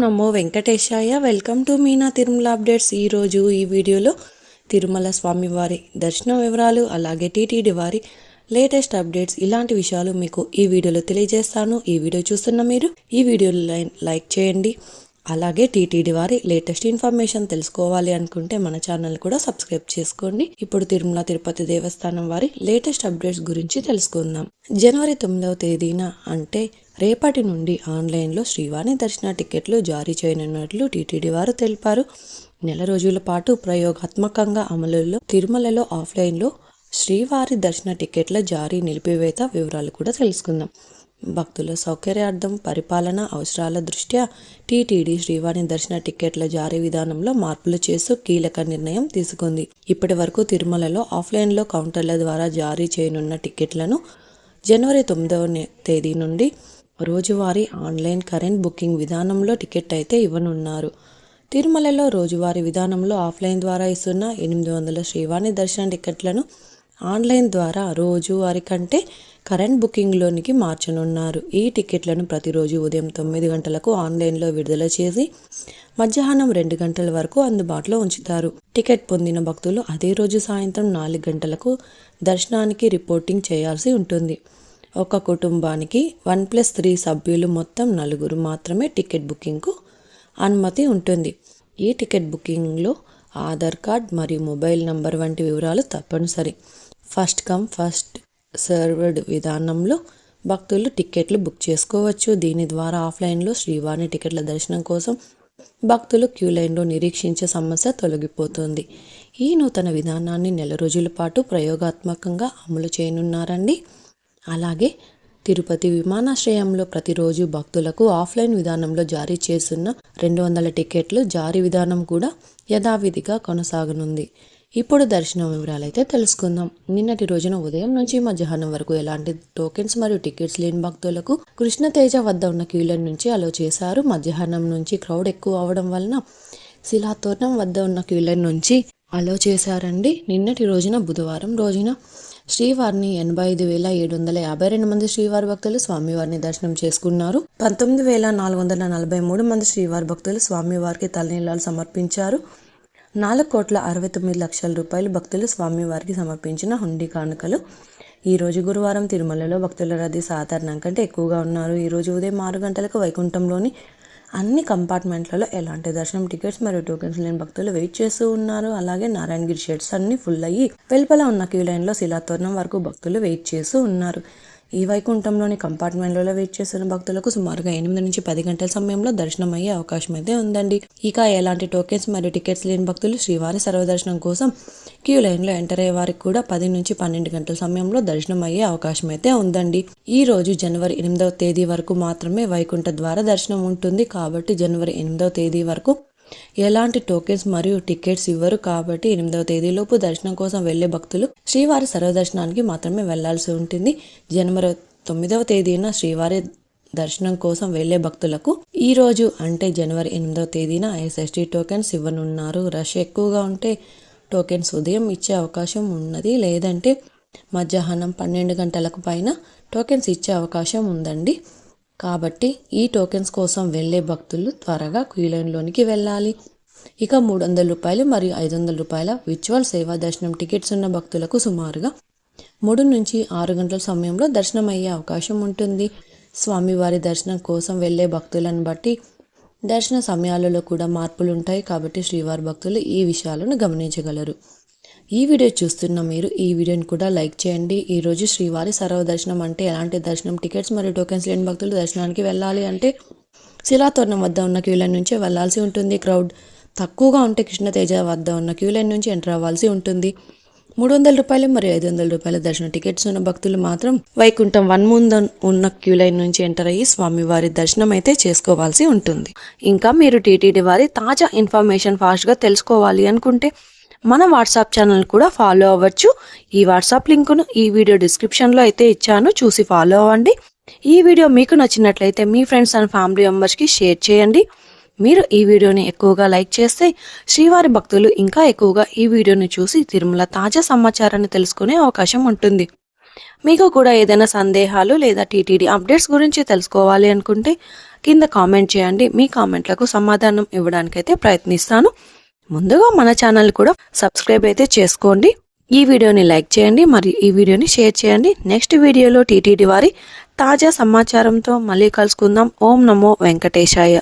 Namo Venkatesaya. Welcome to Meena Tirumala updates. ఈరోజు ఈ వీడియోలో తిరుమల స్వామివారి దర్శన వివరాలు, అలాగే టీటీడీ వారి లేటెస్ట్ అప్డేట్స్, ఇలాంటి విషయాలు మీకు ఈ వీడియోలో తెలియజేస్తాను. ఈ వీడియో చూస్తున్న మీరు ఈ వీడియోలో లైక్ చేయండి. అలాగే టీటీడీ వారి లేటెస్ట్ ఇన్ఫర్మేషన్ తెలుసుకోవాలి అనుకుంటే మన ఛానల్ కూడా సబ్స్క్రైబ్ చేసుకోండి. ఇప్పుడు తిరుమల తిరుపతి దేవస్థానం వారి లేటెస్ట్ అప్డేట్స్ గురించి తెలుసుకుందాం. జనవరి 9వ తేదీన అంటే రేపటి నుండి ఆన్లైన్లో శ్రీవారి దర్శన టికెట్లు జారీ చేయనున్నట్లు టీటీడీ వారు తెలిపారు. నెల రోజుల పాటు ప్రయోగాత్మకంగా అమలులో తిరుమలలో ఆఫ్లైన్లో శ్రీవారి దర్శన టికెట్ల జారీ నిలిపివేత వివరాలు కూడా తెలుసుకుందాం. భక్తుల సౌకర్యార్థం, పరిపాలన అవసరాల దృష్ట్యా టీటీడీ శ్రీవారి దర్శన టికెట్ల జారీ విధానంలో మార్పులు చేస్తూ కీలక నిర్ణయం తీసుకుంది. ఇప్పటి వరకు తిరుమలలో ఆఫ్లైన్లో కౌంటర్ల ద్వారా జారీ చేయనున్న టికెట్లను జనవరి 9వ తేదీ నుండి రోజువారీ ఆన్లైన్ కరెంట్ బుకింగ్ విధానంలో టికెట్ అయితే ఇవ్వనున్నారు. తిరుమలలో రోజువారీ విధానంలో ఆఫ్లైన్ ద్వారా ఇస్తున్న 800 శ్రీవారి దర్శన టికెట్లను ఆన్లైన్ ద్వారా రోజువారీ కంటే కరెంట్ బుకింగ్లోనికి మార్చనున్నారు. ఈ టికెట్లను ప్రతిరోజు ఉదయం 9 గంటలకు ఆన్లైన్లో విడుదల చేసి మధ్యాహ్నం 2 గంటల వరకు అందుబాటులో ఉంచుతారు. టికెట్ పొందిన భక్తులు అదే రోజు సాయంత్రం 4 గంటలకు దర్శనానికి రిపోర్టింగ్ చేయాల్సి ఉంటుంది. ఒక కుటుంబానికి 1+3 సభ్యులు మొత్తం 4 మాత్రమే టికెట్ బుకింగ్కు అనుమతి ఉంటుంది. ఈ టికెట్ బుకింగ్లో ఆధార్ కార్డ్ మరియు మొబైల్ నంబర్ వంటి వివరాలు తప్పనిసరి. ఫస్ట్ కమ్ ఫస్ట్ సర్వ్డ్ విధానంలో భక్తులు టికెట్లు బుక్ చేసుకోవచ్చు. దీని ద్వారా ఆఫ్లైన్లో శ్రీవారి టికెట్ల దర్శనం కోసం భక్తులు క్యూ లైన్లో నిరీక్షించే సమస్య తొలగిపోతుంది. ఈ నూతన విధానాన్ని నెల రోజుల పాటు ప్రయోగాత్మకంగా అమలు చేయనున్నారండి. అలాగే తిరుపతి విమానాశ్రయంలో ప్రతిరోజు భక్తులకు ఆఫ్లైన్ విధానంలో జారీ చేస్తున్న 200 టికెట్లు జారీ విధానం కూడా యథావిధిగా కొనసాగనుంది. ఇప్పుడు దర్శనం వివరాలు అయితే తెలుసుకుందాం. నిన్నటి రోజున ఉదయం నుంచి మధ్యాహ్నం వరకు ఎలాంటి టోకెన్స్ మరియు టికెట్స్ లేని భక్తులకు కృష్ణతేజ వద్ద ఉన్న క్యూ లైన్ నుంచి అలో చేశారు. మధ్యాహ్నం నుంచి క్రౌడ్ ఎక్కువ అవడం వలన శిలాతోరణం వద్ద ఉన్న క్యూ లైన్ నుంచి అలో చేశారండి. నిన్నటి రోజున బుధవారం రోజున శ్రీవారిని 85,752 మంది శ్రీవారి భక్తులు స్వామివారిని దర్శనం చేసుకున్నారు. 19,443 మంది శ్రీవారి భక్తులు స్వామివారికి తలనీలాలు సమర్పించారు. 4,69,00,000 రూపాయలు భక్తులు స్వామివారికి సమర్పించిన హుండీ కానుకలు. ఈరోజు గురువారం తిరుమలలో భక్తుల రద్దీ సాధారణం కంటే ఎక్కువగా ఉన్నారు. ఈరోజు ఉదయం 6 గంటలకు వైకుంఠంలోని అన్ని కంపార్ట్మెంట్లలో ఎలాంటి దర్శనం టికెట్స్ మరియు టోకెన్స్ లేని భక్తులు వెయిట్ చేస్తూ ఉన్నారు. అలాగే నారాయణగిరి షెడ్స్ అన్ని ఫుల్ అయ్యి వెలుపల ఉన్న క్యూ లైన్లో శిలాతోరణం వరకు భక్తులు వెయిట్ చేస్తూ ఉన్నారు. ఈ వైకుంఠంలోని కంపార్ట్మెంట్లలో వెయిట్ చేస్తున్న భక్తులకు సుమారుగా 8 నుంచి 10 గంటల సమయంలో దర్శనం అయ్యే అవకాశం అయితే ఉందండి. ఇక ఎలాంటి టోకెన్స్ మరియు టికెట్స్ లేని భక్తులు శ్రీవారి సర్వదర్శనం కోసం క్యూ లైన్లో ఎంటర్ అయ్యే వారికి కూడా 10 నుంచి 12 గంటల సమయంలో దర్శనం అయ్యే అవకాశం అయితే ఉందండి. ఈ రోజు జనవరి 8వ తేదీ వరకు మాత్రమే వైకుంఠ ద్వార దర్శనం ఉంటుంది. కాబట్టి జనవరి 8వ తేదీ వరకు ఎలాంటి టోకెన్స్ మరియు టికెట్స్ ఇవ్వరు. కాబట్టి 8వ తేదీలోపు దర్శనం కోసం వెళ్లే భక్తులు శ్రీవారి సర్వదర్శనానికి మాత్రమే వెళ్లాల్సి ఉంటుంది. జనవరి 9వ తేదీన శ్రీవారి దర్శనం కోసం వెళ్లే భక్తులకు ఈ రోజు అంటే జనవరి 8వ తేదీన SST టోకెన్స్ ఇవ్వనున్నారు. రష్ ఎక్కువగా ఉంటే టోకెన్స్ ఉదయం ఇచ్చే అవకాశం ఉన్నది, లేదంటే మధ్యాహ్నం 12 గంటలకు పైన టోకెన్స్ ఇచ్చే అవకాశం ఉందండి. కాబట్టి ఈ టోకెన్స్ కోసం వెళ్లే భక్తులు త్వరగా క్యూ లైన్లోనికి వెళ్ళాలి. ఇక 300 రూపాయలు మరియు 500 రూపాయల విర్చువల్ సేవా దర్శనం టికెట్స్ ఉన్న భక్తులకు సుమారుగా 3 నుంచి 6 గంటల సమయంలో దర్శనం అయ్యే అవకాశం ఉంటుంది. స్వామివారి దర్శనం కోసం వెళ్లే భక్తులను బట్టి దర్శన సమయాలలో కూడా మార్పులు ఉంటాయి. కాబట్టి శ్రీవారి భక్తులు ఈ విషయాలను గమనించగలరు. ఈ వీడియో చూస్తున్న మీరు ఈ వీడియోని కూడా లైక్ చేయండి. ఈరోజు శ్రీవారి సర్వదర్శనం అంటే ఎలాంటి దర్శనం టికెట్స్ మరియు టోకెన్స్ లేని భక్తులు దర్శనానికి వెళ్ళాలి అంటే శిలాతోరణం వద్ద ఉన్న క్యూ లైన్ నుంచి వెళ్లాల్సి ఉంటుంది. క్రౌడ్ తక్కువగా ఉంటే కృష్ణతేజ వద్ద ఉన్న క్యూ లైన్ నుంచి ఎంటర్ అవ్వాల్సి ఉంటుంది. 300 రూపాయలు మరియు 500 రూపాయల దర్శన టికెట్స్ ఉన్న భక్తులు మాత్రం వైకుంఠం 1 ముందు ఉన్న క్యూ లైన్ నుంచి ఎంటర్ అయ్యి స్వామివారి దర్శనం అయితే చేసుకోవాల్సి ఉంటుంది. ఇంకా మీరు టీటీడీ వారి తాజా ఇన్ఫర్మేషన్ ఫాస్ట్గా తెలుసుకోవాలి అనుకుంటే మన వాట్సాప్ ఛానల్ కూడా ఫాలో అవ్వచ్చు. ఈ వాట్సాప్ లింకును ఈ వీడియో డిస్క్రిప్షన్లో అయితే ఇచ్చాను, చూసి ఫాలో అవ్వండి. ఈ వీడియో మీకు నచ్చినట్లయితే మీ ఫ్రెండ్స్ అండ్ ఫ్యామిలీ మెంబర్స్కి షేర్ చేయండి. మీరు ఈ వీడియోని ఎక్కువగా లైక్ చేస్తే శ్రీవారి భక్తులు ఇంకా ఎక్కువగా ఈ వీడియోని చూసి తిరుమల తాజా సమాచారాన్ని తెలుసుకునే అవకాశం ఉంటుంది. మీకు కూడా ఏదైనా సందేహాలు లేదా టీటీడీ అప్డేట్స్ గురించి తెలుసుకోవాలి అనుకుంటే కింద కామెంట్ చేయండి. మీ కామెంట్లకు సమాధానం ఇవ్వడానికైతే ప్రయత్నిస్తాను. ముందుగా మన ఛానల్ కూడా సబ్స్క్రైబ్ అయితే చేసుకోండి. ఈ వీడియోని లైక్ చేయండి, మరియు ఈ వీడియోని షేర్ చేయండి. నెక్స్ట్ వీడియోలో టీటీడీ వారి తాజా సమాచారంతో మళ్ళీ కలుసుకుందాం. ఓం నమో వెంకటేశాయ.